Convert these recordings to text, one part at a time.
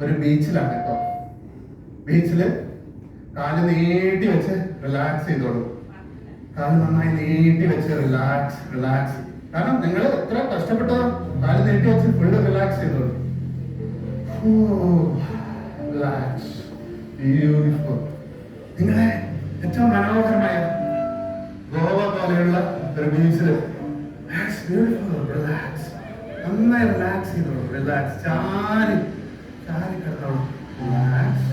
ഒരു ബീച്ചിലാണ് കേട്ടോ. ബീച്ചില് കാല് നീട്ടി വെച്ച് റിലാക്സ് ചെയ്തോളൂ. കാല് നന്നായി നീട്ടി വെച്ച് റിലാക്സ് റിലാക്സ്. കാരണം നിങ്ങൾ എത്ര കഷ്ടപ്പെട്ടതോ കാല് നീട്ടി വെച്ച് ഫുള്ള് റിലാക്സ് ചെയ്തോളൂ. റിലാക്സ്. ബ്യൂട്ടിഫുൾ. നിങ്ങളെ ഏറ്റവും മനോഹരമായ ഗോവ പോലെയുള്ള ഒരു ബീച്ചില് റിലാക്സ്, നന്നായി റിലാക്സ് ചെയ്തോളൂ. റിലാക്സ്. ചാരി ചാരി കിടന്നോളൂ. റിലാക്സ്.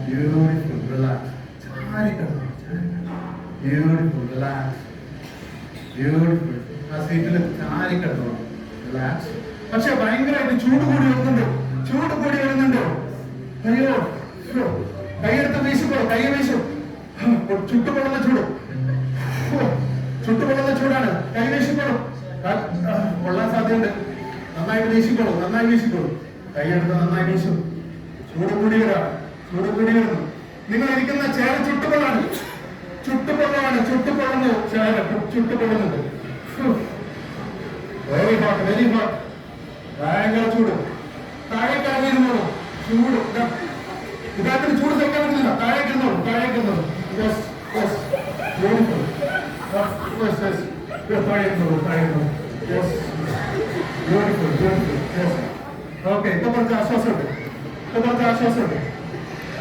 ബ്യൂട്ടിഫുൾ. റിലാക്സ്. ചാരി കിടന്നോളൂ. ബ്യൂട്ടിഫുൾ. റിലാക്സ്. ബ്യൂട്ടിഫുൾ. ആ സീറ്റിൽ ചാരി കിടന്നോളൂ. റിലാക്സ്. പക്ഷെ ഭയങ്കരമായിട്ട് ചൂട് കൂടി വരുന്നുണ്ടോ? ചൂട് കൂടി വരുന്നുണ്ടോ? അയ്യോ, കൈയെടുത്ത് വീശിക്കോളൂ. കൈ വീശും. ചുട്ടുകൊള്ളുന്ന ചൂട്, ചുട്ടുകൊള്ളുന്ന ചൂടാണ്. കൈ വീശിക്കോളൂ. കൊള്ളാൻ സാധ്യതയുണ്ട്. നന്നായിട്ട് വീശിക്കോളൂ. നന്നായി വീശിക്കോളൂ. കൈയെടുത്ത് നന്നായി വീശും. ചൂട് കൂടി വരാം. ചൂട് കൂടി വരുന്നു. നിങ്ങൾ ഇരിക്കുന്ന ചേർ ചുട്ടുകൊള്ളാണ്. ചുട്ടുകൊള്ളാണ്. ചുട്ടുകൊള്ളുന്നു. ചേർ ചുട്ടുകൊള്ളുന്നുണ്ട്. Very hot, very hot. ഭയങ്കര ചൂട്. താഴേക്ക് ഇറങ്ങിയിരുന്നോളൂ. ചൂട് ഇതാത്തിന് ചൂട് സഹിക്കാൻ പറ്റുന്നില്ല. താഴേക്ക് ഇരുന്നോളൂ. താഴേക്ക് ഇരുന്നോളൂ. Yes yes. Beautiful. Yes yes. താഴെ ഇരുന്നോളൂ. താഴെ ഇരുന്നോളൂ. Yes. Beautiful. Beautiful. Yes. Okay. ഇപ്പൊ കുറച്ച് ആശ്വാസമുണ്ട്. ഇപ്പൊ കുറച്ച് ആശ്വാസമുണ്ട്.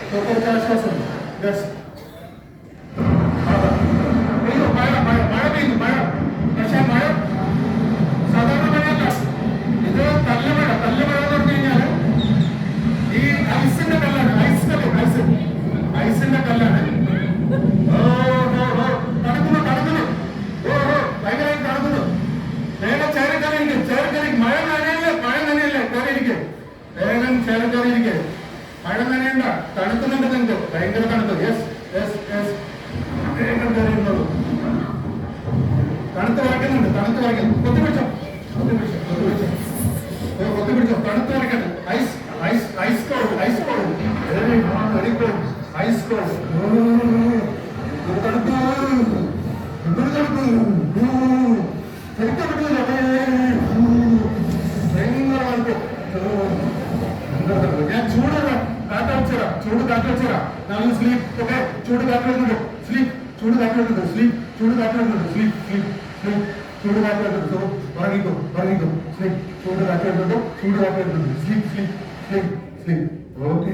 ഇപ്പൊ കുറച്ച് ആശ്വാസമുണ്ട്. യെസ്. പെയ്തു. മഴ മഴ മഴ പെയ്തു. മഴ. പക്ഷെ മഴ സാധാരണ മഴയല്ല. ഇത് കല്ലുമഴ. കല്ലുമഴ എന്ന് പറഞ്ഞു കഴിഞ്ഞാല് ഈ ഐസിന്റെ കല്ലാണ്. ഐസിന്റെ കല്ലാണ്. തണുക്കുന്നു തണുക്കുന്നു. ഭയങ്കരമായി തണുക്കുന്നു. വേഗം ചേരി കയറിയിരിക്കും. ചേരി കയറി. മഴ നനയല്ലേ. മഴ നനയല്ലേ. കയറിയിരിക്കും. വേഗം ചേരി കയറിയിരിക്കും. മഴ നനയണ്ട. തണുക്കുന്നുണ്ട് നിങ്ങൾക്ക്. ഭയങ്കര തണുപ്പ്. Yes yes yes. വേഗം കയറിയിരുന്നുള്ളൂ. തണുത്ത് വരയ്ക്കുന്നുണ്ട്. തണുത്ത് വരയ്ക്കുന്നു. കൊത്തിപ്പിടിച്ചോ. കൊത്തിപ്പിടിച്ചോ. കൊത്തിപ്പിടിച്ചോ. കൊത്തിപ്പിടിച്ചോ. തണുത്ത് വരയ്ക്കണം. Ice ice ice cold. Ice cold. Very very cold. Ice cold. തണുപ്പ്. തണുപ്പ്. ശരിക്കും പറ്റില്ല. ഭയങ്കര തണുപ്പ്. ഞാൻ ചൂട് കാറ്റ് വെച്ചുതരാം. ചൂട് കാറ്റ് വെച്ചുതരാം. നമ്മൾ സ്ലീപ്പ്. ഓക്കെ. ചൂട് കാറ്റ് വരുന്നുണ്ട്. സ്ലീപ്പ്. ചൂട് കാറ്റ് വരുന്നുണ്ട്. സ്ലീപ്പ്. ചൂട് കാറ്റ് വരുന്നുണ്ട്. Sleep sleep sleep. ചൂട് കാറ്റ് വരുന്നുണ്ട്. ഉറങ്ങിക്കോ ഉറങ്ങിക്കോ. സ്ലീപ്പ്. ചൂട് കാറ്റ് വരുന്നുണ്ട്. ചൂട് കാറ്റ് വരുന്നുണ്ട്. Sleep sleep sleep sleep. Okay.